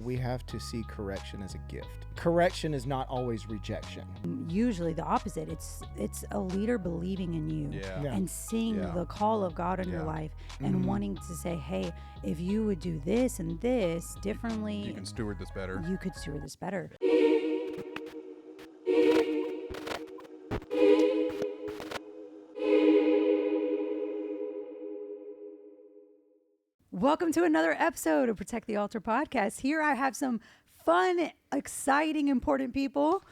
We have to see correction as a gift. Correction is not always rejection. Usually the opposite. It's a leader believing in you and seeing the call of God in your life and wanting to say, hey, if you would do this and this differently, you can steward this better. You could steward this better. Welcome to another episode of Protect the Altar podcast. Here I have some fun, exciting, important people.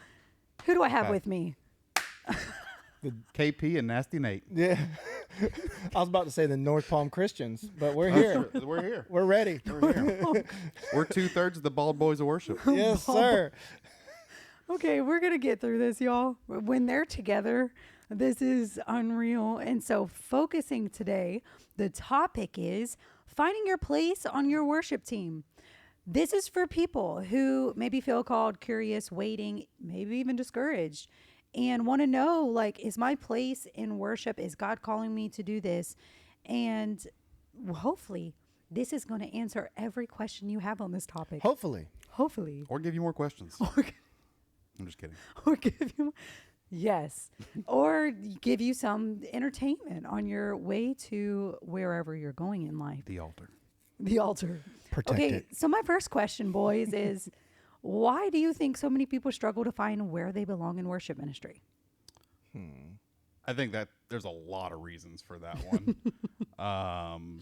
Who do I have with me? The KP and Nasty Nate. Yeah. I was about to say the North Palm Christians, but we're here. We're here. We're ready. We're here. We're 2/3 of the Bald Boys of Worship. Yes, sir. Okay, we're going to get through this, y'all. When they're together, this is unreal. And so focusing today, the topic is finding your place on your worship team. This is for people who maybe feel called, curious, waiting, maybe even discouraged, and want to know, like, is my place in worship? Is God calling me to do this? And hopefully this is going to answer every question you have on this topic. Hopefully. Or give you more questions. I'm just kidding. Or give you... Yes. Or give you some entertainment on your way to wherever you're going in life. The altar. The altar. Protect okay, it. so my first question, boys, is why do you think so many people struggle to find where they belong in worship ministry? I think that there's a lot of reasons for that one.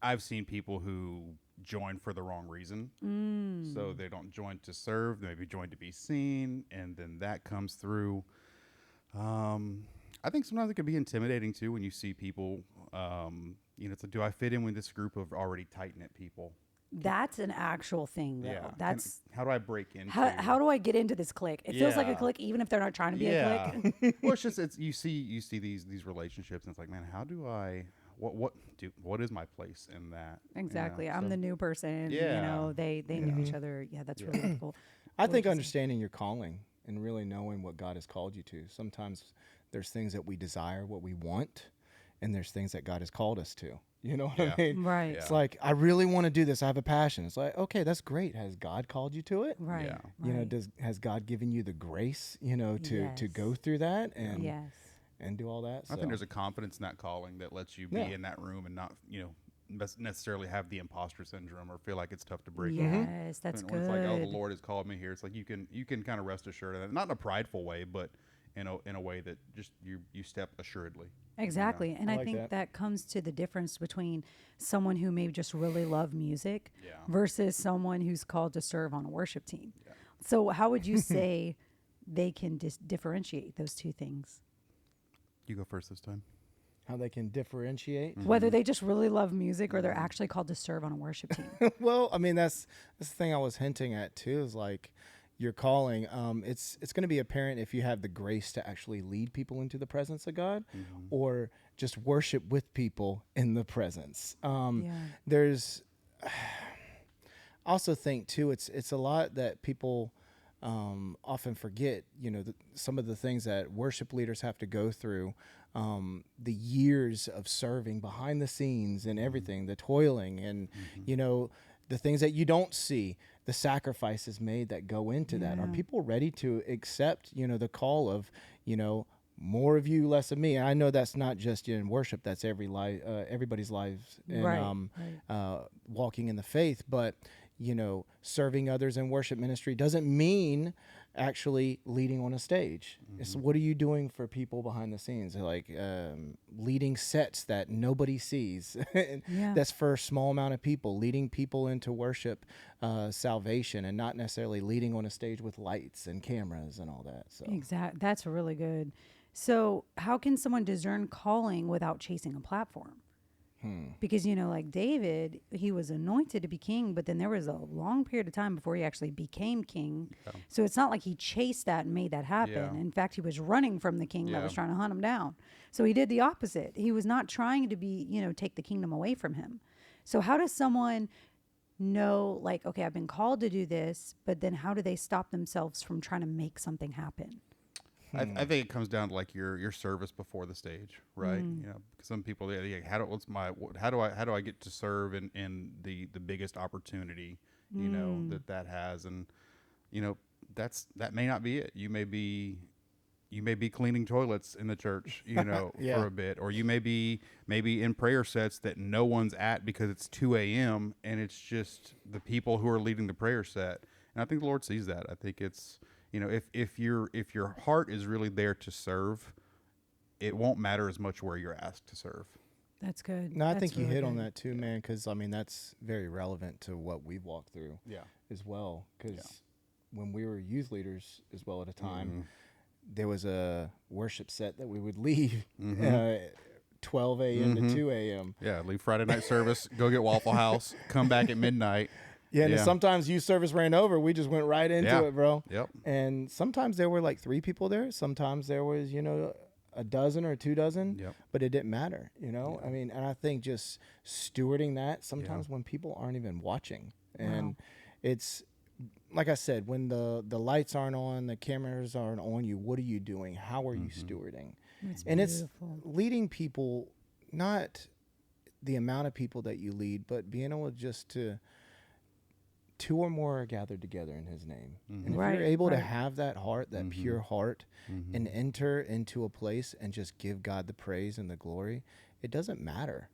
I've seen people who join for the wrong reason. So they don't join to serve, they maybe join to be seen, and then that comes through. I think sometimes it can be intimidating too when you see people, it's like, do I fit in with this group of already tight-knit people? That's an actual thing, though. Yeah. That's how do I break into? How do I get into this clique? It feels like a clique, even if they're not trying to be a clique. Well, it's you see these relationships, and it's like, man, how do I? What is my place in that? Exactly. I'm the new person. Yeah. They knew each other. Yeah, that's really difficult. I think understanding your calling and really knowing what God has called you to. Sometimes there's things that we desire, what we want, and there's things that God has called us to. You know what I mean? Right. It's like, I really want to do this. I have a passion. It's like, okay, that's great. Has God called you to it? Right. Yeah. You know, has God given you the grace, to go through that and do all that? I think there's a confidence in that calling that lets you be in that room and not, necessarily have the imposter syndrome or feel like it's tough to break in. Yes, that's When good. it's like, oh, the Lord has called me here. It's like you can kind of rest assured of that, not in a prideful way, but in a way that just you step assuredly. Exactly. And I I like think that comes to the difference between someone who may just really love music versus someone who's called to serve on a worship team. Yeah. So how would you say they can differentiate those two things? You go first this time. How they can differentiate? Whether they just really love music or they're actually called to serve on a worship team. Well, I mean, that's the thing I was hinting at too, is like your calling. It's going to be apparent if you have the grace to actually lead people into the presence of God or just worship with people in the presence. There's also think too, it's a lot that people often forget, some of the things that worship leaders have to go through, the years of serving behind the scenes and everything, the toiling and, the things that you don't see, the sacrifices made that go into that. Are people ready to accept, the call of, more of you, less of me? And I know that's not just in worship, that's everybody's lives and walking in the faith, but serving others in worship ministry doesn't mean actually leading on a stage. It's what are you doing for people behind the scenes? Like leading sets that nobody sees. That's for a small amount of people, leading people into worship, salvation, and not necessarily leading on a stage with lights and cameras and all that. So Exactly. That's really good. So how can someone discern calling without chasing a platform? Because, like David, he was anointed to be king, but then there was a long period of time before he actually became king. Yeah. So it's not like he chased that and made that happen. Yeah. In fact, he was running from the king that was trying to hunt him down. So he did the opposite. He was not trying to be, take the kingdom away from him. So how does someone know, like, okay, I've been called to do this, but then how do they stop themselves from trying to make something happen? I think it comes down to like your service before the stage, right? Some people, how do I get to serve in the biggest opportunity you know, that has. And, you know, that may not be it. You may be cleaning toilets in the church, you know, for a bit, or you may be maybe in prayer sets that no one's at because it's 2 a.m. and it's just the people who are leading the prayer set. And I think the Lord sees that. I think it's, you know, if your heart is really there to serve, it won't matter as much where you're asked to serve. That's good. No, I That's think you really hit on good. that too, man, because, I mean, that's very relevant to what we've walked through Yeah. as well. Because when we were youth leaders as well at a time, there was a worship set that we would leave 12 a.m. to 2 a.m. Yeah, leave Friday night service, go get Waffle House, come back at midnight. Yeah, and if sometimes youth service ran over, we just went right into it, bro. Yep. And sometimes there were like 3 people there. Sometimes there was, you know, a dozen or 2 dozen, but it didn't matter, you know? I mean, and I think just stewarding that sometimes when people aren't even watching. And it's, like I said, when the lights aren't on, the cameras aren't on you, what are you doing? How are you stewarding? That's And beautiful. it's leading people, not the amount of people that you lead, but being able just to 2 or more are gathered together in his name. And if Right, you're able to right. have that heart, that pure heart, and enter into a place and just give God the praise and the glory, it doesn't matter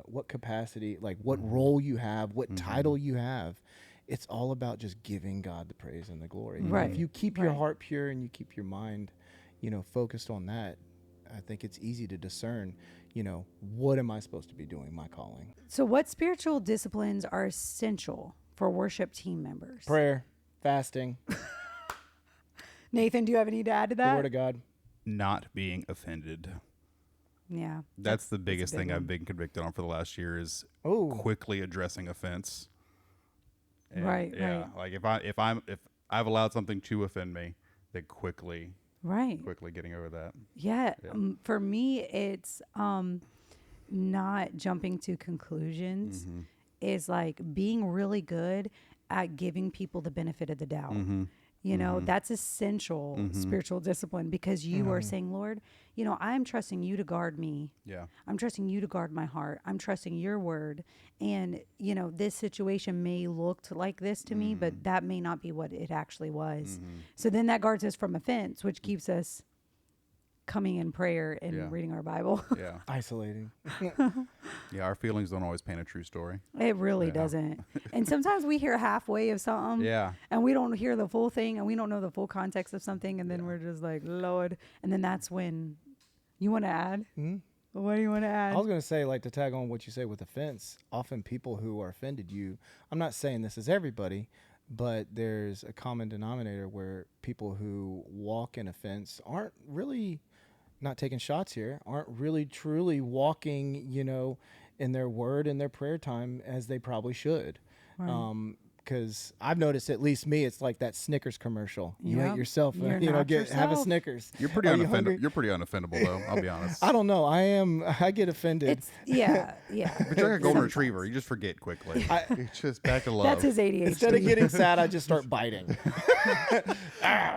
what capacity, like what role you have, what title you have. It's all about just giving God the praise and the glory. And Right, if you keep your right. heart pure and you keep your mind, you know, focused on that, I think it's easy to discern, you know, what am I supposed to be doing, my calling? So, what spiritual disciplines are essential for worship team members? Prayer, fasting, Nathan, do you have any to add to the that? word of God. Not being offended. Yeah. That's the biggest a big thing one. I've been convicted on for the last year is Oh. quickly addressing offense. And Right, yeah, right. like if I've allowed something to offend me, then quickly Right. getting over that. Yeah. For me, it's not jumping to conclusions. Is like being really good at giving people the benefit of the doubt. You know, that's essential spiritual discipline because you are saying, Lord, you know, I'm trusting you to guard me. Yeah. I'm trusting you to guard my heart. I'm trusting your word. And, you know, this situation may look like this to me, but that may not be what it actually was. So then that guards us from offense, which keeps us coming in prayer and reading our Bible. Yeah. Isolating. Yeah. Our feelings don't always paint a true story. It really doesn't. And sometimes we hear halfway of something Yeah. and we don't hear the full thing and we don't know the full context of something. And then we're just like, Lord. And then that's when you want to add. What do you want to add? I was going to say, like, to tag on what you say with offense, often people who are offended you, I'm not saying this is everybody, but there's a common denominator where people who walk in offense aren't really, not taking shots here, aren't really truly walking, you know, in their word and their prayer time as they probably should. Right. Because I've noticed, at least me, it's like that Snickers commercial. You Yep. ain't yourself, You're you know, not have a yourself. Snickers. You're pretty Are you hungry? You're pretty unoffendable though, I'll be honest. I don't know. I get offended. It's, yeah. But you're like a golden Sometimes. retriever. You just forget quickly. It's just back to love. That's his ADHD. Instead of getting sad, I just start biting.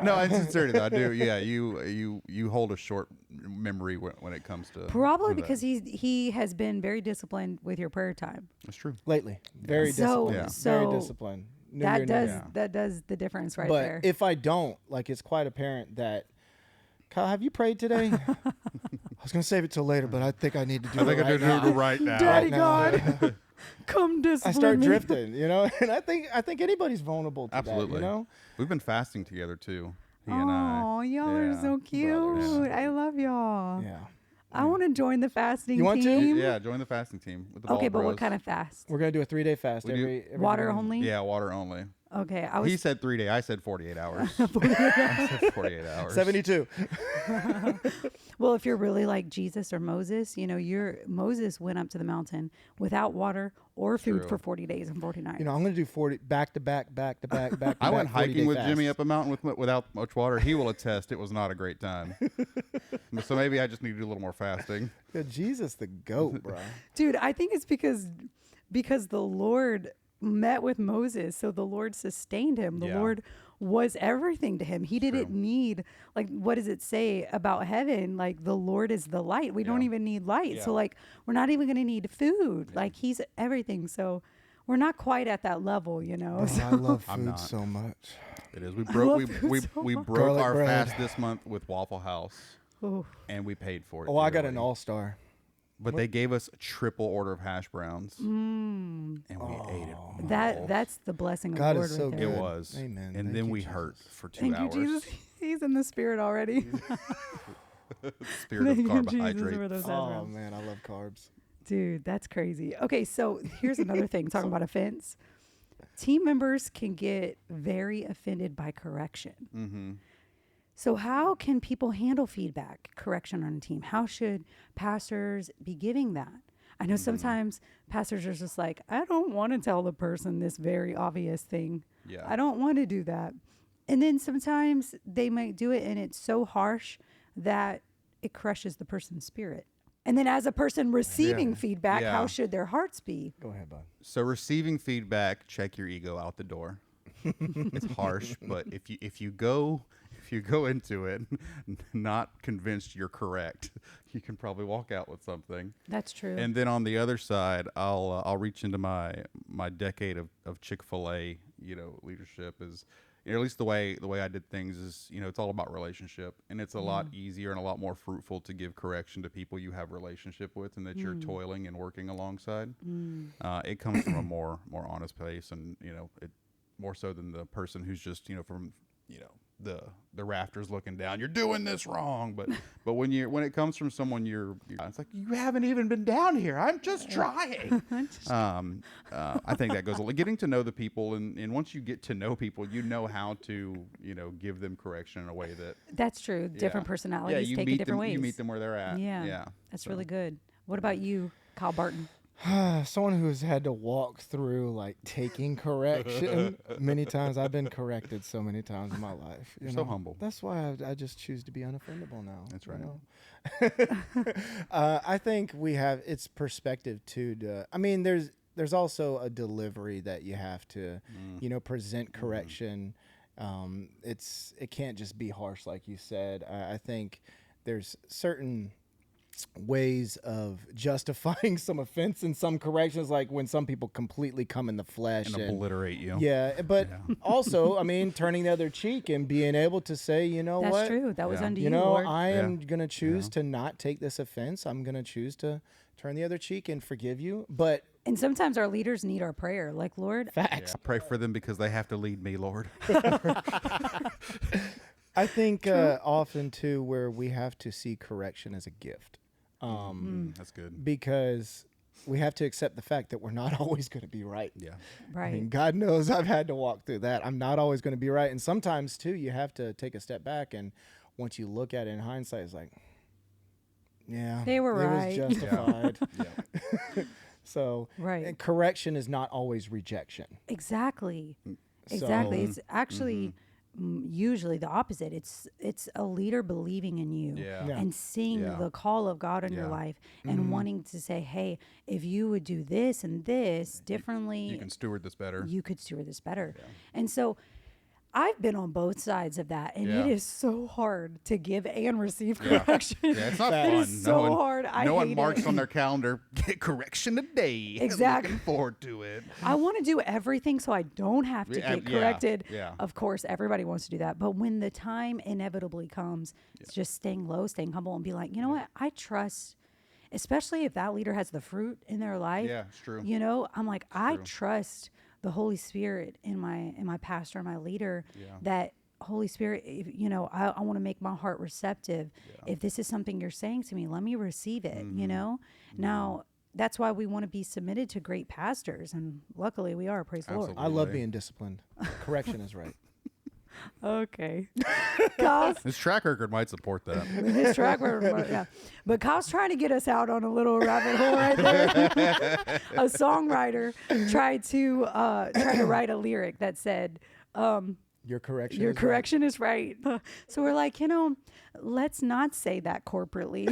No, in sincerity though, I do. Yeah, you hold a short memory when it comes to Probably that. because he has been very disciplined with your prayer time. That's true. Lately, very So- disciplined. so very disciplined. New That year, new does me. that does the difference right But there. if I don't, like, it's quite apparent that, Kyle, have you prayed today? I was gonna save it till later, but I think I need to do I think it I right do now. it right now. Daddy Right now. God, come discipline I start me. drifting, you know, and I think anybody's vulnerable to Absolutely. that, you know. We've been fasting together too. He and I. Oh, y'all are Yeah. so cute. Brothers. I love y'all. Yeah, I want to join the fasting You want to? team. Yeah, join the fasting team with the Okay, Ball but what Bros. kind of fast? we're gonna do a 3-day fast We do- every Water morning. only? Yeah, water only. Okay, I was He said 3 days. I said 48 hours. I said 48 hours. 72. Well, if you're really like Jesus or Moses, you know, Moses went up to the mountain without water or food True. for 40 days and 40 nights. You know, I'm gonna do 40 back to back. I went hiking with Jimmy up. up a mountain without much water. He will attest it was not a great time. So maybe I just need to do a little more fasting. Jesus, the goat, bro. Dude, I think it's because the Lord met with Moses, so the Lord sustained him. The Yeah. Lord was everything to him. He didn't True. need, like, what does it say about heaven? Like, the Lord is the light. We don't Yeah. even need light. Yeah. So, like, we're not even going to need food. Like, he's everything. So we're not quite at that level, Bro, So I love I'm food not. so much. It is. love food so We much. broke Garlic our bread. fast this month with Waffle House, Ooh, and we paid for it. Oh, I got an dearly. all-star. But they gave us a triple order of hash browns, and we ate it. all. that's the blessing of God the is Lord so right It there. good. was. Amen. And Thank then you, we Jesus. hurt for 2 Thank hours. you, Jesus. He's in the spirit already. Spirit of Thank you, Jesus, carbohydrate. for those hash Oh browns. man, I love carbs. Dude, that's crazy. Okay, so here's another thing talking about offense. Team members can get very offended by correction. Mm-hmm. So, how can people handle feedback, correction on a team? How should pastors be giving that? I know sometimes pastors are just like, I don't want to tell the person this very obvious thing. Yeah. I don't want to do that. And then sometimes they might do it and it's so harsh that it crushes the person's spirit. And then as a person receiving feedback, Yeah. how should their hearts be? Go ahead, bud. So receiving feedback, check your ego out the door. It's harsh, but if you go into it not convinced you're correct, you can probably walk out with something. That's true. And then on the other side, I'll reach into my decade of Chick-fil-A, leadership is, at least the way I did things is, it's all about relationship, and it's a lot easier and a lot more fruitful to give correction to people you have relationship with and that you're toiling and working alongside. It comes from a more honest place, and it more so than the person who's just from the rafters looking down. You're doing this wrong, but when it comes from someone it's like, you haven't even been down here. I'm just trying. I think that goes getting to know the people, and once you get to know people, you know how to give them correction in a way that That's true. Different personalities you take meet it different them, ways. You meet them where they're at. Yeah. That's really good. What about you, Kyle Barton? Someone who's had to walk through like taking correction many times. I've been corrected so many times in my life. You're so humble. That's why I just choose to be unoffendable now. That's right. I think it's perspective too. There's also a delivery that you have to, present correction. It can't just be harsh, like you said. I think there's certain ways of justifying some offense and some corrections, like when some people completely come in the flesh And obliterate you. Yeah, but also, turning the other cheek and being able to say, That's what? true. That was unto you, You know, Lord. I am going to choose to not take this offense. I'm going to choose to turn the other cheek and forgive you. But And sometimes our leaders need our prayer. Like, Lord, facts. Yeah. Pray for them because they have to lead me, Lord. I think often too, where we have to see correction as a gift. That's good. Because we have to accept the fact that we're not always going to be right. Yeah. right. God knows I've had to walk through that. I'm not always going to be right. And sometimes too, you have to take a step back. And once you look at it in hindsight, it's like, yeah, They were it right. was justified. Yeah. So Right. and correction is not always rejection. Exactly. So- Exactly. It's actually usually the opposite. It's a leader believing in you Yeah. Yeah. and seeing Yeah. the call of God in your Yeah. life and wanting to say, hey, if you would do this and this differently, You can steward this better. you could steward this better. And so I've been on both sides of that, and it Yeah. is so hard to give and receive Yeah. correction. Yeah, it's not It fun. is so hard. I no one hate marks it. on their calendar, get correction today. Exactly. Looking forward to it. I want to do everything so I don't have to Yeah, get yeah, corrected. yeah. Of course, everybody wants to do that. But when the time inevitably comes, it's just staying low, staying humble, and be like, you know what? I trust, especially if that leader has the fruit in their life. Yeah, it's true. You know, I'm like, I true. trust the Holy Spirit in my pastor and my leader that Holy Spirit, if, I want to make my heart receptive. If this is something you're saying to me, let me receive it, Now, that's why we want to be submitted to great pastors. And luckily we are, praise the Lord. I love being disciplined. Correction is right. Okay. Kyle's, His track record might support that. his track record, yeah. But Kyle's trying to get us out on a little rabbit hole right there. A songwriter tried to write a lyric that said, Your correction your is right. correction is right. So we're like, let's not say that corporately.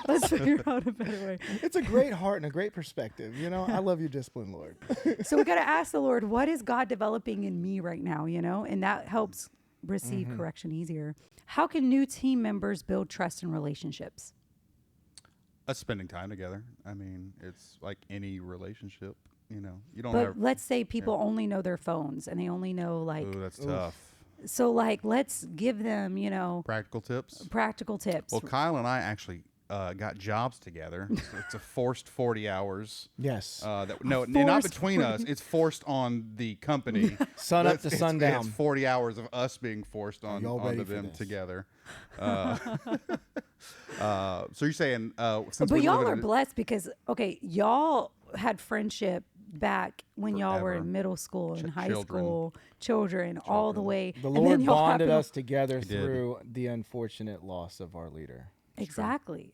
Let's figure out a better way. It's a great heart and a great perspective. I love your discipline, Lord. So we got to ask the Lord, what is God developing in me right now? And that helps receive correction easier. How can new team members build trust in relationships? Us spending time together. It's like any relationship. you don't But have. let's say people only know their phones and they only know like, Ooh, that's tough. so like, let's give them, Practical tips. practical tips. Well, Kyle and I actually got jobs together. So it's a forced 40 hours. Yes. Not Forced between 40. us. It's forced on the company. Sun up to sundown. It's 40 hours of us being forced y'all ready onto for them this? together. So you're saying since But we y'all live are in a- blessed because, okay, y'all had friendship back when y'all were Forever. in middle school and high children. school, children, all the way. The and then Lord y'all bonded happen- us together did. through the unfortunate loss of our leader. Exactly.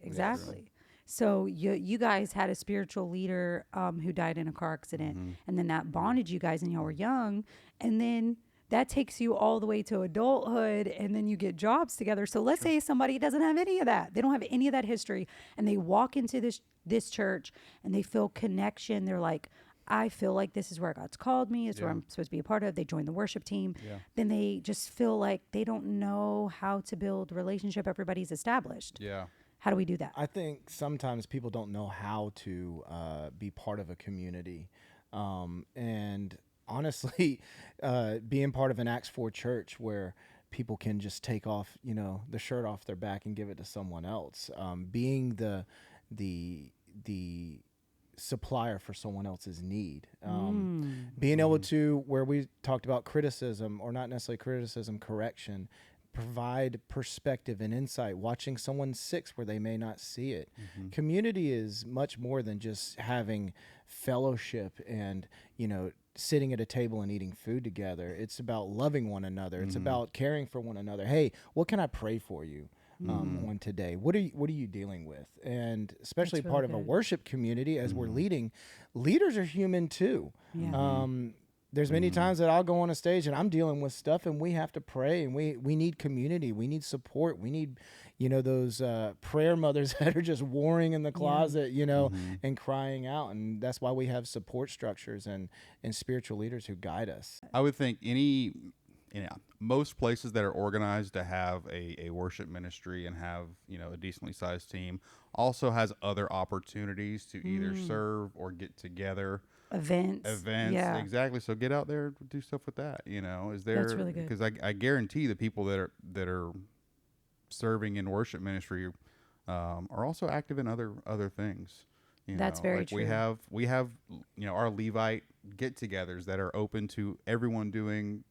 So you guys had a spiritual leader who died in a car accident, and then that bonded you guys, and y'all were young, and then that takes you all the way to adulthood, and then you get jobs together. So let's say somebody doesn't have any of that; they don't have any of that history, and they walk into this church and they feel connection. They're like, I feel like this is where God's called me. It's where I'm supposed to be a part of. They join the worship team. Yeah. Then they just feel like they don't know how to build relationship. Everybody's established. Yeah. How do we do that? I think sometimes people don't know how to be part of a community. And honestly, being part of an Acts 4 church where people can just take off, the shirt off their back and give it to someone else. Being the supplier for someone else's need. Being able to, where we talked about criticism, or not necessarily criticism, correction, provide perspective and insight, watching someone sick where they may not see it. Community is much more than just having fellowship and, sitting at a table and eating food together. It's about loving one another. It's about caring for one another. Hey, what can I pray for you on today? What are you dealing with? And especially That's part really of a good. worship community, as we're leading, leaders are human too. Yeah. There's many times that I'll go on a stage and I'm dealing with stuff, and we have to pray, and we need community. We need support. We need, those prayer mothers that are just warring in the closet, and crying out. And that's why we have support structures and spiritual leaders who guide us. I would think most places that are organized to have a worship ministry and have a decently sized team also has other opportunities to either serve or get together. Events. Yeah. Exactly. So get out there, do stuff with that. Is there? That's really good. Because I guarantee the people that are serving in worship ministry are also active in other things. That's very true. We have our Levite get-togethers that are open to everyone doing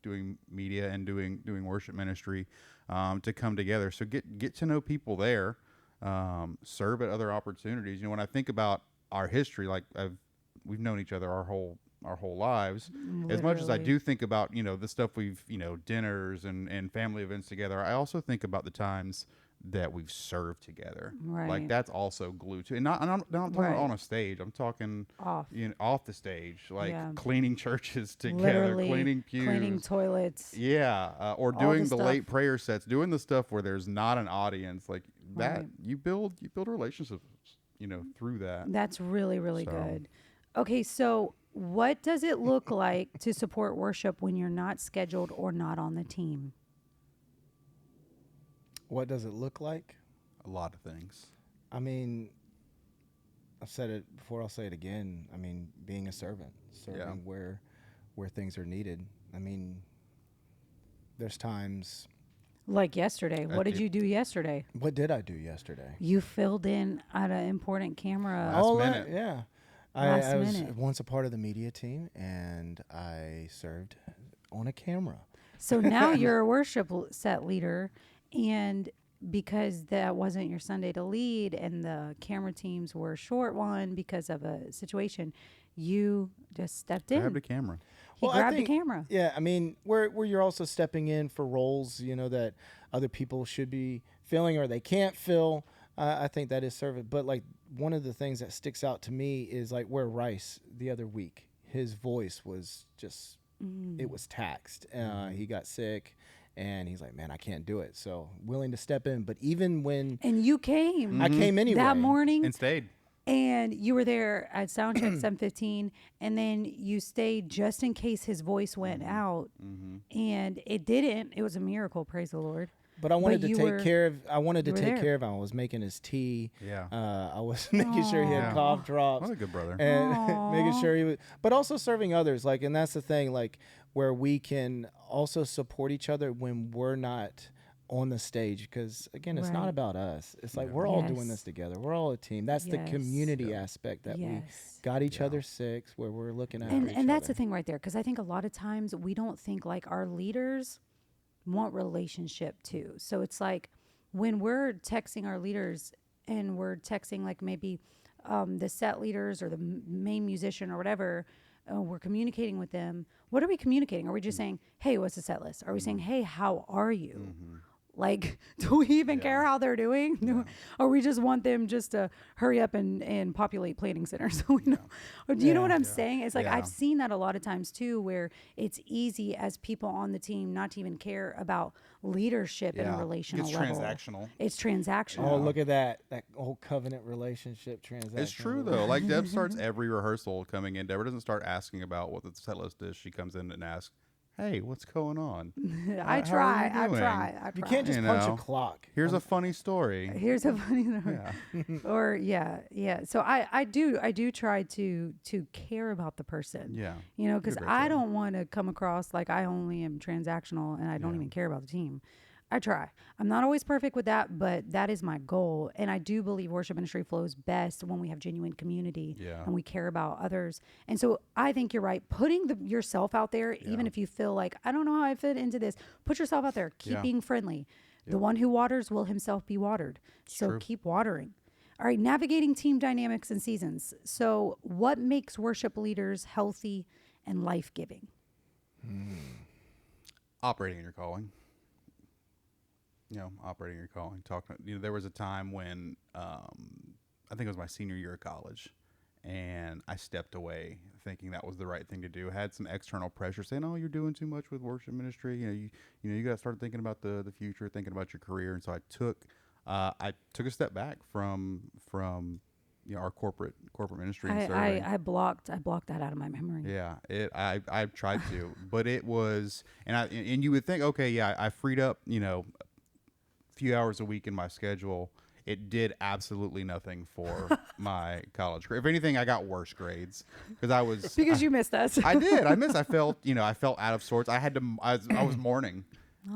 media and doing worship ministry to come together. So get to know people there, serve at other opportunities. When I think about our history, like we've known each other our whole lives. Literally. As much as I do think about the stuff we've dinners and family events together, I also think about the times that we've served together. Right. Like that's also glued to, and I'm not talking on a stage. I'm talking Off. Off the stage, like Yeah. cleaning churches together, Literally cleaning pews, cleaning toilets. yeah, or all doing the the late stuff. prayer sets, doing the stuff where there's not an audience, like that. Right. You build relationships, through that. That's really, really So- good. Okay, so what does it look like to support worship when you're not scheduled or not on the team? What does it look like? A lot of things. I mean, I've said it before, I'll say it again. I mean, being a servant, serving where things are needed. I mean, there's times. Like yesterday. What did you do yesterday? What did I do yesterday? You filled in at an important camera. Last minute. Yeah. Last I was minute. once a part of the media team, and I served on a camera. So now you're a worship set leader, and because that wasn't your Sunday to lead and the camera teams were a short one because of a situation, you just stepped in. Grab the camera. He Well, I grabbed think- the camera. Yeah, I mean, where you're also stepping in for roles, that other people should be filling or they can't fill. I think that is service. But like one of the things that sticks out to me is like where Rice the other week, his voice was just, it was taxed. He got sick. And he's like, man, I can't do it. So willing to step in. But even when And you came I came anyway. that morning, And stayed. and you were there at soundcheck 7:15, and then you stayed just in case his voice went out, and it didn't. It was a miracle, praise the Lord. But I wanted to you take were- care of. I wanted to you were take there. care of him. I was making his tea. Yeah. I was making sure he had Aw. cough drops. What a good brother. And making Aw. sure he was, but also serving others. Like, and that's the thing, like, where we can also support each other when we're not on the stage. Because again, it's not Right. about us. It's like Yeah. we're all doing Yes. this together. We're all a team. That's the Yes. community Yeah. aspect that we Yes. got each Yeah. other sick, where we're looking at And that's the thing right there, because I think a lot of times we don't think like our leaders want relationship too. So it's like when we're texting our leaders and we're texting like maybe the set leaders or the main musician or whatever, we're communicating with them. What are we communicating? Are we just saying, hey, what's the set list? Are we saying, hey, how are you? Like, do we even care how they're doing? Or we just want them just to hurry up and populate planning centers? So we know. Or do you know what I'm saying? It's like Yeah. I've seen that a lot of times too, where it's easy as people on the team not to even care about leadership in a relational It's level. transactional. It's transactional. Oh, look at that whole covenant relationship transaction. It's true though. Like Deb starts every rehearsal coming in. Deborah doesn't start asking about what the set list is. She comes in and asks, "Hey, what's going on? I how are you try. doing? I You try. can't just You punch know. a clock. Here's a funny story." Here's a funny story. Yeah. Or yeah. So I do try to care about the person. Yeah. You know, You do a because great I job. don't want to come across like I only am transactional and I don't Yeah. even care about the team. I try. I'm not always perfect with that, but that is my goal. And I do believe worship ministry flows best when we have genuine community Yeah. and we care about others. And so I think you're right. Putting yourself out there, even if you feel like, I don't know how I fit into this, put yourself out there. Keep Yeah. being friendly. The one who waters will himself be watered. So true. keep watering. All right, navigating team dynamics and seasons. So, what makes worship leaders healthy and life giving? Operating in your calling. Operating your calling. Talking. There was a time when I think it was my senior year of college, and I stepped away thinking that was the right thing to do. Had some external pressure saying, "Oh, you're doing too much with worship ministry. You got to start thinking about the future, thinking about your career." And so I took a step back from our corporate ministry and serving. I blocked that out of my memory. Yeah, I tried to, but it was, and you would think, okay, yeah, I freed up, a few hours a week in my schedule. It did absolutely nothing for my college career. If anything, I got worse grades because I was Because you missed us. I did. I felt out of sorts. I was mourning,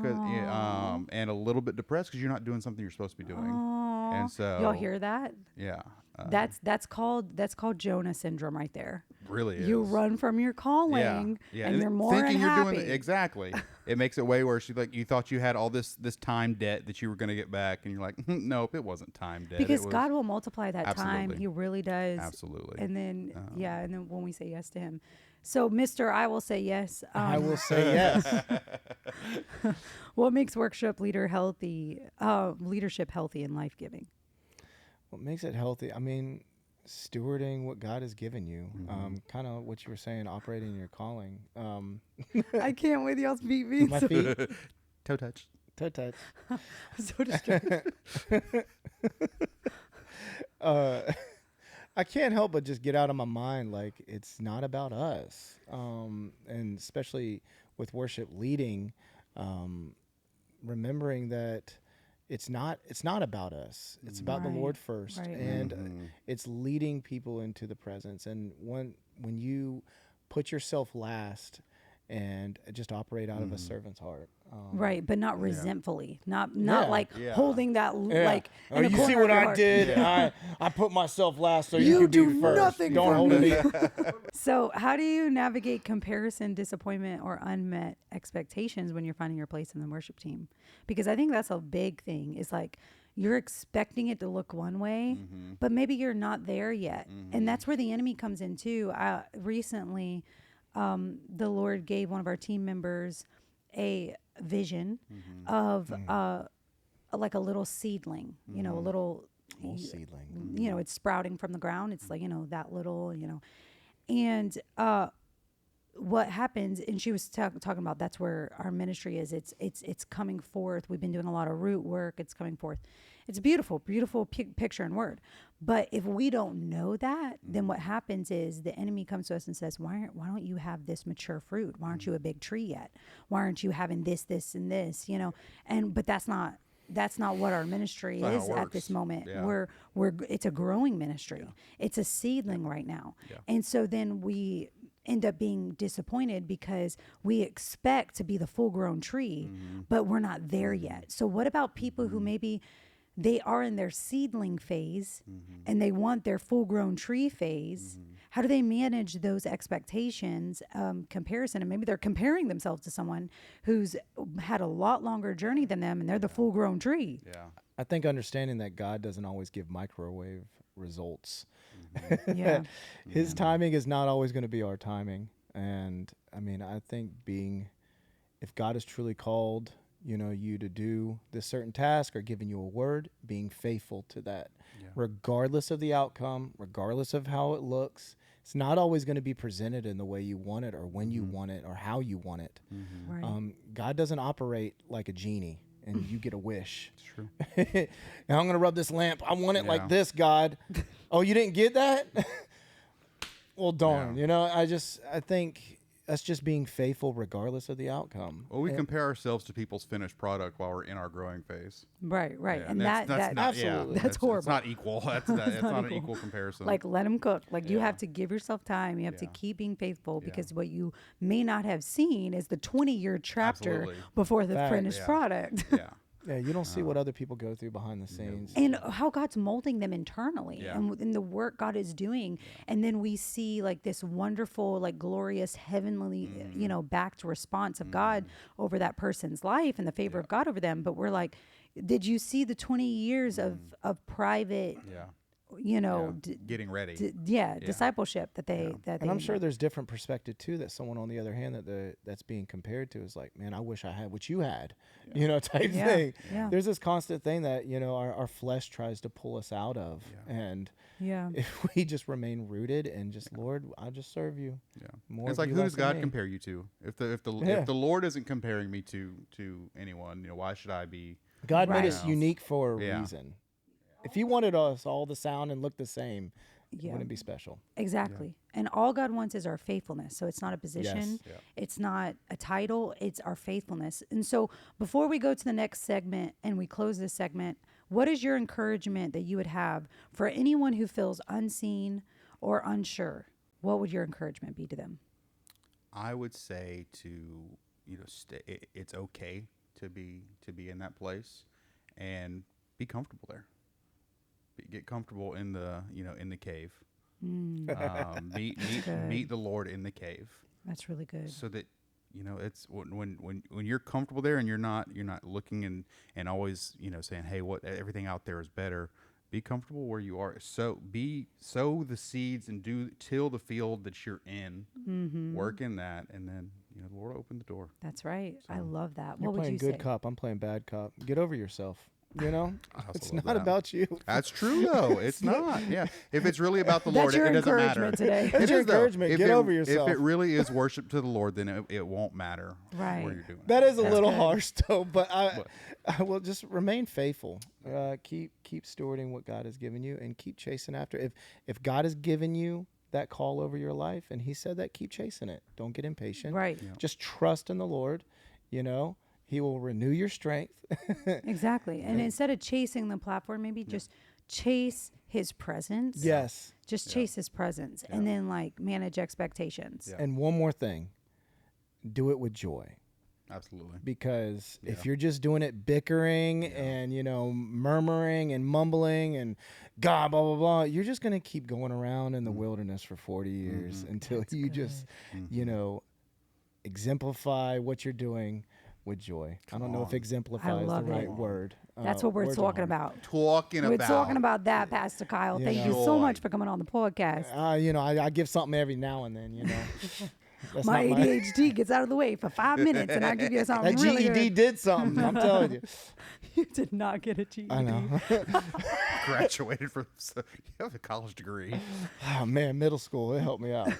and a little bit depressed because you're not doing something you're supposed to be doing. Aw. And so Y'all hear that? Yeah, That's called Jonah syndrome right there. really You is. run from your calling, and you're more thinking unhappy. you're doing exactly. It makes it way worse. You thought you had all this time debt that you were going to get back, and you're like, nope, it wasn't time debt. because It was, God will multiply that time. Absolutely. He really does. Absolutely. And then and then when we say yes to Him, so Mister, I will say yes. I will say yes. What makes worship leadership healthy and life giving? What makes it healthy? I mean, stewarding what God has given you. Mm-hmm. Kind of what you were saying, operating in your calling. I can't wait. Y'all's beat me. My feet, toe touch. toe touch. So distracted. I can't help but just get out of my mind, like, it's not about us. And especially with worship leading, remembering that it's not about us. It's about the Right, Lord first. right, right. And it's leading people into the presence. And when you put yourself last and just operate out of a servant's heart. Right, but not resentfully, not Yeah. like Yeah. holding that like. Oh, in a you corner see of what your I heart. did? I put myself last so You you could do be first. nothing Don't for hold me. me. So, how do you navigate comparison, disappointment, or unmet expectations when you're finding your place in the worship team? Because I think that's a big thing. Is like you're expecting it to look one way, but maybe you're not there yet, and that's where the enemy comes in too. Recently, the Lord gave one of our team members a vision of like a little seedling, a little Seedling. it's sprouting from the ground. It's like, that little, and what happens, and she was talking about that's where our ministry is. It's coming forth. We've been doing a lot of root work. It's coming forth. It's beautiful, beautiful picture and word. But if we don't know that, then what happens is the enemy comes to us and says, why don't you have this mature fruit? Why aren't you a big tree yet? Why aren't you having this, and this, but that's not what our ministry That's not is how it at this works. moment. Yeah. It's a growing ministry. It's a seedling right now. Yeah. And so then we end up being disappointed because we expect to be the full grown tree, but we're not there yet. So what about people who maybe they are in their seedling phase and they want their full grown tree phase? How do they manage those expectations, comparison? And maybe they're comparing themselves to someone who's had a lot longer journey than them and they're the full grown tree. Yeah. I think understanding that God doesn't always give microwave results. Yeah. His timing is not always going to be our timing. And I mean, I think if God has truly called, you to do this certain task or given you a word, being faithful to that, regardless of the outcome, regardless of how it looks. It's not always going to be presented in the way you want it or when you want it or how you want it. Right. God doesn't operate like a genie and you get a wish. It's true. Now I'm going to rub this lamp. I want it Yeah. like this, God. Oh, you didn't get that? Well, darn. Yeah. I think us just being faithful regardless of the outcome. Well, we compare ourselves to people's finished product while we're in our growing phase. Right. Yeah, And that's that not, absolutely. That's horrible. It's not equal. That's not an equal comparison. like let them cook. Like you Yeah. have to give yourself time. You have to Yeah. keep being faithful Yeah. because what you may not have seen is the 20-year chapter Absolutely. before the Fact. finished Yeah. product. yeah. Yeah, you don't see what other people go through behind the scenes. And how God's molding them internally Yeah. and in the work God is doing. And then we see like this wonderful, like glorious, heavenly, backed response of God over that person's life and the favor of God over them. But we're like, did you see the 20 years of private, Yeah. Getting ready. discipleship that they, And I'm sure there's different perspective too, that someone on the other hand that's being compared to is like, man, I wish I had what you had, type thing. Yeah. There's this constant thing that, our flesh tries to pull us out of. Yeah. And Yeah. if we just remain rooted and just, Lord, I'll just serve you. Yeah. More It's of like, you, who less does of God me. compare you to? If the Yeah. if the Lord isn't comparing me to anyone, why should I be? God Right. made us unique for a Yeah. reason. If he wanted us all to sound and look the same, it Yeah. wouldn't be special. Exactly. And all God wants is our faithfulness. So it's not a position. Yes. Yeah. It's not a title. It's our faithfulness. And so before we go to the next segment and we close this segment, what is your encouragement that you would have for anyone who feels unseen or unsure? What would your encouragement be to them? I would say to it's okay to be in that place and be comfortable there. Get comfortable in the in the cave. Meet the Lord in the cave, That's really good. so that it's when you're comfortable there and you're not looking and always saying, hey, what everything out there is better. Be comfortable where you are. Sow the seeds and till the field that you're in. Work in that, and then the Lord will open the door. That's right. I love that. You're What would playing you good say? cop. I'm playing bad cop. Get over yourself. It's love not that. about you. That's true, though. It's not. Yeah. If it's really about the That's Lord, your it doesn't matter. encouragement today. That's It your is, though. encouragement. If Get over If yourself. it really is worship to the Lord, then it won't matter Right. where you're doing it. That is a That's little good. harsh, though. But I will just remain faithful. Keep stewarding what God has given you, and keep chasing after. If God has given you that call over your life, and He said that, keep chasing it. Don't get impatient. Right. Just trust in the Lord. He will renew your strength. Exactly. And instead of chasing the platform, maybe just chase His presence. Yes. Just chase His presence and then manage expectations. Yeah. And one more thing, do it with joy. Absolutely. Because if you're just doing it bickering and murmuring and mumbling and God blah blah blah, you're just gonna keep going around in the wilderness for 40 years until you just exemplify what you're doing with joy. I don't know if exemplify is the love right it. word. That's what we're words are talking hard. about. Talking We're talking about that, Pastor Kyle. Thank you so Joy. much for coming on the podcast. I give something every now and then. That's My not ADHD gets out of the way for 5 minutes, and I give you something That really GED good. did something. I'm telling you. You did not get a GED. I know. graduated from. So you have a college degree. Oh man, middle school. It helped me out.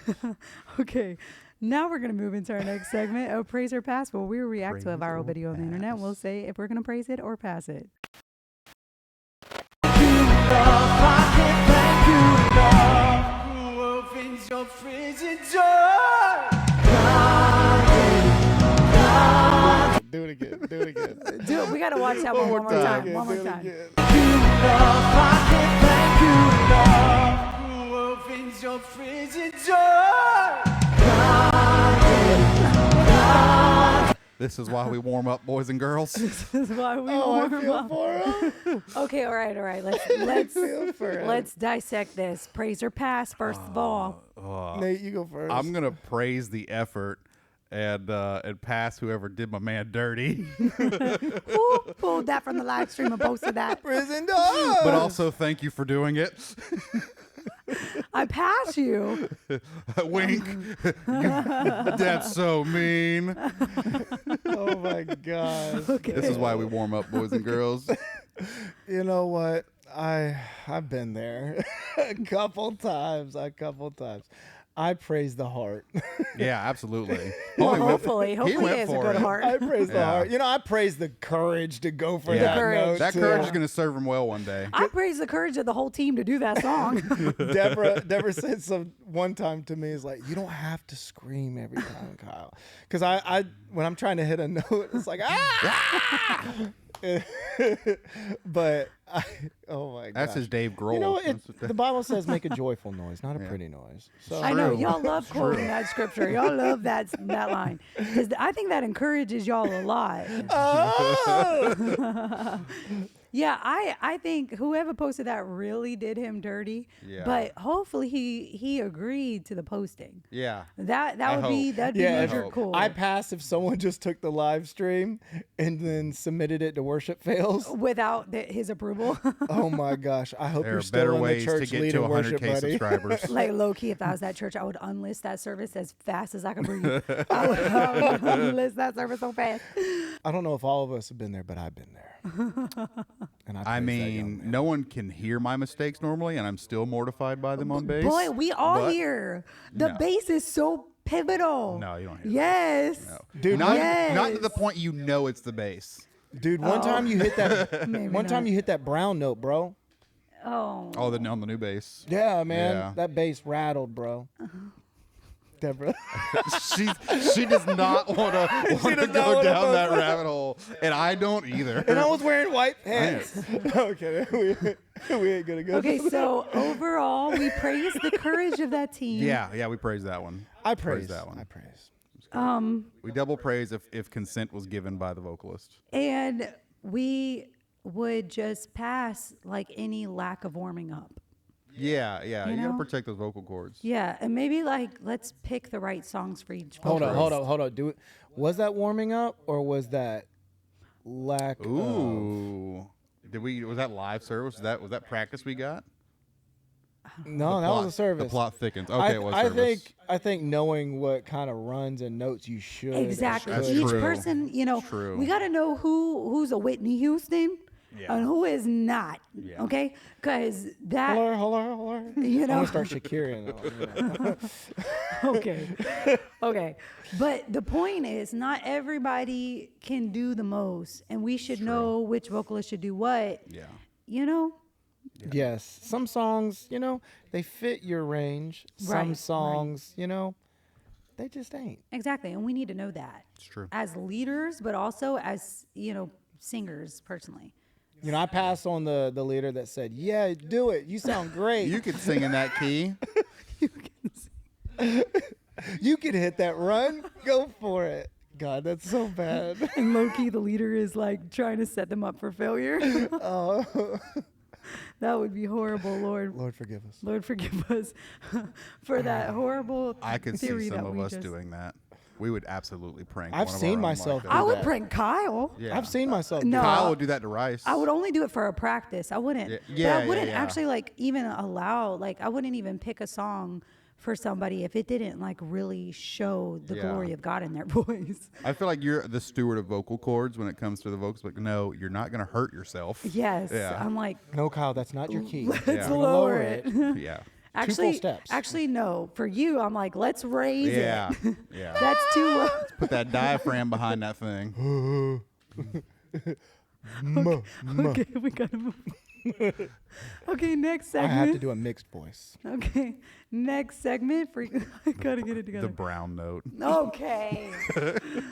Okay. Now we're going to move into our next segment of Praise or Pass, where we react to a Praise viral or video on the internet. pass. We'll say if we're going to praise it or pass it. your frigid joy. Do it again. Do it again. Do it. We gotta watch that one more time. One more time. Your frigid joy. This is why we warm up, boys and girls. This is why we warm up. Okay, all right. Let's dissect this. Praise or pass, first of all. Nate, you go first. I'm gonna praise the effort and pass whoever did my man dirty. Who pulled that from the live stream and posted that? Prison dog. But also thank you for doing it. I pass you. Wink. That's so mean. Oh my God. Okay. This is why we warm up, boys and girls. You know what? I've been there a couple times. I praise the heart. Yeah, absolutely. Well, Homie hopefully went he has a for good it. heart. I praise the Yeah. heart. You know, I praise the courage to go for Yeah. that courage. note. That too. courage is going to serve him well one day. I praise the courage of the whole team to do that song. Deborah said one time to me, is like, you don't have to scream every time, Kyle. Because I when I'm trying to hit a note, it's like, ah! But oh my God. That's his Dave Grohl. You know, That's what the Bible says make a joyful noise, not a pretty noise. So I know True. y'all love It's quoting true. that scripture. Y'all love that line because I think that encourages y'all a lot. Oh! Yeah, I think whoever posted that really did him dirty. Yeah. But hopefully he agreed to the posting. Yeah. That'd hope. be Yeah, major hope. cool. I pass if someone just took the live stream and then submitted it to Worship Fails. Without his approval. Oh my gosh! I hope There you're are still better in the ways to church get leading to worship, 100K buddy. subscribers. Like low key, if I was that church, I would unlist that service as fast as I could breathe. I would unlist that service so fast. I don't know if all of us have been there, but I've been there. And I praise that young mean, man. no one can hear my mistakes normally, and I'm still mortified by them on bass. Boy, we all but- here. The No. bass is so pivotal. No, you don't hear Yes. No. Dude, not, yes. not to the point you know it's the bass. Dude, one time you hit that. Maybe One time not. you hit that brown note, bro. Oh. Oh, on the new bass. Yeah, man, Yeah. that bass rattled, bro. Deborah. She does not want to does go not wanna down post that that. rabbit hole, and I don't either. And I was wearing white pants. Okay, we ain't gonna go. Okay, so overall, we praise the courage of that team. Yeah, we praise that one. I praise that one. I praise. We double praise if consent was given by the vocalist. And we would just pass like any lack of warming up. Yeah, You you gotta know? protect those vocal cords. Yeah, and maybe like let's pick the right songs for each. Hold vocalist. on. Do it. Was that warming up or was that lack? Of, Ooh, was that live service? Was that practice we got? no, that was a service. The plot thickens. Okay, it was I service. think knowing what kind of runs and notes you should. Exactly. That's Each true. person, True. we got to know who's a Whitney Houston Yeah. and who is not. Yeah. Okay, because that. Hello. You I'm know. gonna start Shakira. Okay. Okay. But the point is, not everybody can do the most, and we should know which vocalist should do what. Yeah. You know. Yes, some songs, they fit your range. Some Right, songs, they just ain't. Exactly, and we need to know that It's true. as leaders, but also as singers personally. I passed on the leader that said, "Yeah, do it. You sound great. You could sing in that key. You could hit that run. Go for it." God, that's so bad. And low key, the leader is like trying to set them up for failure. Oh, That would be horrible, Lord. Lord forgive us. Lord forgive us for that horrible I could theory see some that of we us just. doing that. We would absolutely prank. I've one of seen our own myself like I that. would that. prank Kyle. Yeah. I've seen myself. No. do Kyle that. would do that to Rice. I would only do it for a practice. I wouldn't. Yeah, but yeah, I yeah, wouldn't yeah. actually like even allow. Like I wouldn't even pick a song for somebody if it didn't like really show the Yeah. glory of God in their voice. I feel like you're the steward of vocal cords when it comes to the vocals. Like, no, you're not going to hurt yourself. Yes. Yeah. I'm like, No, Kyle, that's not your key. let's Yeah. lower it. Yeah. Actually, steps. actually, no. For you, I'm like, let's raise Yeah. it. Yeah. That's too low. Put that diaphragm behind that thing. Muh, muh. Okay, we gotta move. Okay, next I segment. have to do a mixed voice. Okay, next segment. I gotta get it The together. brown note. Okay.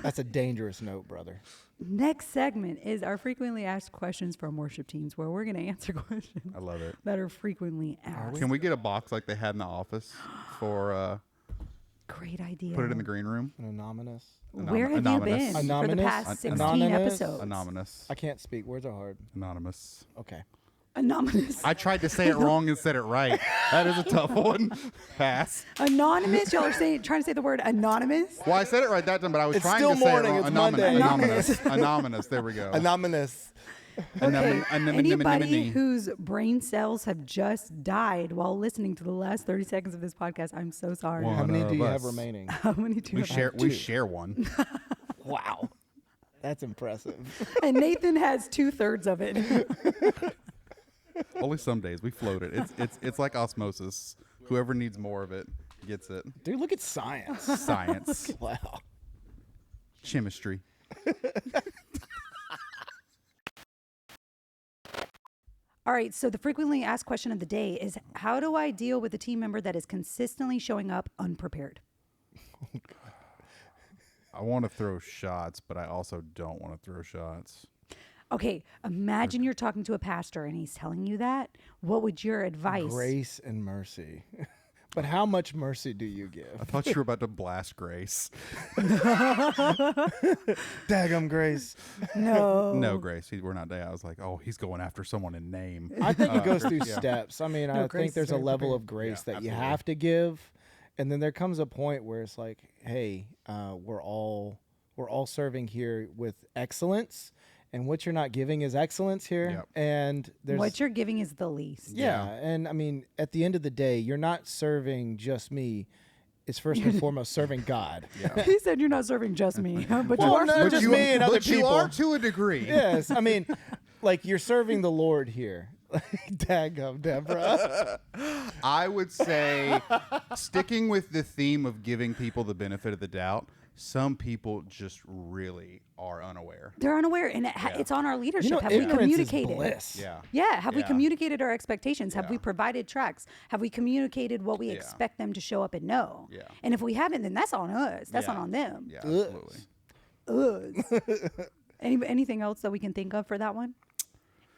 That's a dangerous note, brother. Next segment is our frequently asked questions from worship teams, where we're gonna answer questions I love it. that are frequently asked. Can we get a box like they had in the office for Great idea. put it in the green room? An anonymous. Where have Anonymous. you been for the Anonymous? past 16 Anonymous? episodes? Anonymous. I can't speak. Words are hard. Anonymous. Okay. Anonymous. I tried to say it wrong and said it right. That is a tough one. Pass. Anonymous. Y'all are trying to say the word anonymous. Well, I said it right that time, but I was It's trying still to say morning. it wrong. It's Monday. Anonymous. Anonymous. There we go. Anonymous. Okay. Anybody Anonymity. whose brain cells have just died while listening to the last 30 seconds of this podcast, I'm so sorry. Well, How many One do you of have us. remaining? How many do We you have? share. We two. share one. Wow. That's impressive. And Nathan has 2/3 of it. Only some days we float it. It's like osmosis. Whoever needs more of it gets it. Dude, look at science. Science, Wow. chemistry. All right, so the frequently asked question of the day is, how do I deal with a team member that is consistently showing up unprepared? I want to throw shots, but I also don't want to throw shots. Okay, imagine you're talking to a pastor and he's telling you that. What would your advice? Grace and mercy. But how much mercy do you give? I thought you were about to blast Grace. Daggum Grace. No. No, Grace. We're not there. I was like, oh, he's going after someone in name. I think it goes through yeah. steps. I mean, No, I grace think there's is a very level prepared. of grace Yeah, that you absolutely. have to give, and then there comes a point where it's like, hey, we're all serving here with excellence, and what you're not giving is excellence here. Yep. And there's What you're giving is the least. yeah, and I mean, at the end of the day, you're not serving just me. It's first and foremost serving God. Yeah. He said you're not serving just me, but you Well, are no, serving just you, me and other but you people. are to a degree. Yes, I mean, like you're serving the Lord here. Daggum, Deborah. I would say, sticking with the theme of giving people the benefit of the doubt, some people just really are unaware. They're unaware, and it's on our leadership. Have we ignorance is communicated? bliss. Yeah. Yeah. Have we Yeah. communicated our expectations? Have Yeah. we provided tracks? Have we communicated what we Yeah. expect them to show up and know? Yeah. And if we haven't, then that's on us. That's Yeah. not on them. Yeah, absolutely. Us. Anything else that we can think of for that one?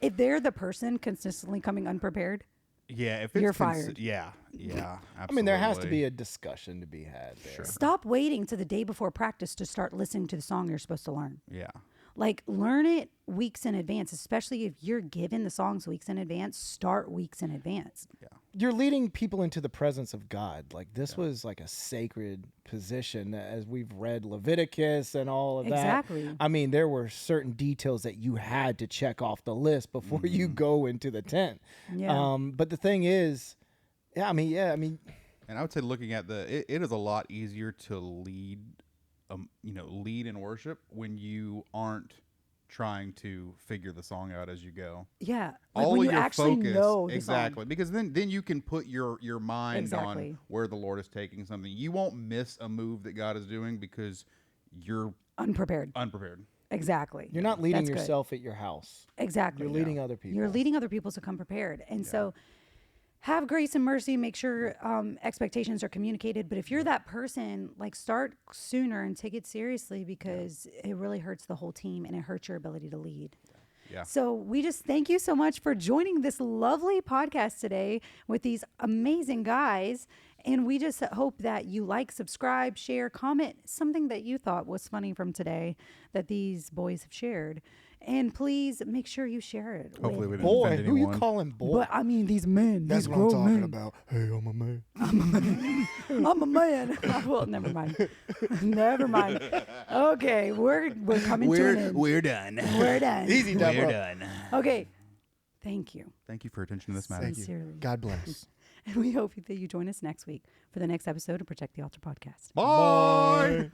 If they're the person consistently coming unprepared, Yeah, if it's You're fired. Yeah, yeah. I mean, there has to absolutely. be a discussion to be had there. Sure. stop waiting to the day before practice to start listening to the song you're supposed to learn. Yeah. Like, learn it weeks in advance, especially if you're given the songs weeks in advance. Start weeks in advance. You're leading people into the presence of God. Like this was like a sacred position, as we've read Leviticus and all of that. Exactly. I mean, there were certain details that you had to check off the list before you go into the tent. Yeah. But the thing is, I mean, And I would say, looking at it is a lot easier to lead, lead in worship when you aren't trying to figure the song out as you go. Yeah. Like All when of you your actually focus, know the exactly, song. because then you can put your mind Exactly. on where the Lord is taking something. You won't miss a move that God is doing because you're Unprepared. unprepared. Exactly. you're not leading That's good. yourself at your house. Exactly. You're leading other people. You're leading other people to come prepared. And so have grace and mercy. Make sure expectations are communicated. But if you're that person, like, start sooner and take it seriously, because it really hurts the whole team and it hurts your ability to lead. Yeah. So we just thank you so much for joining this lovely podcast today with these amazing guys. And we just hope that you like, subscribe, share, comment something that you thought was funny from today that these boys have shared. And please make sure you share it. Hopefully we with, didn't Boy, offend who you anyone. calling boy? but I mean, these men, That's these what I'm grown talking men. about. Hey, I'm a man. I'm a man. Well, never mind. Never mind. Okay, we're coming to an end. We're done. We're done. Easy, Deborah. We're done. Okay. Thank you. Thank you for your attention to this matter. Thank you. Sincerely. God bless. And we hope that you join us next week for the next episode of Protect the Altar podcast. Bye.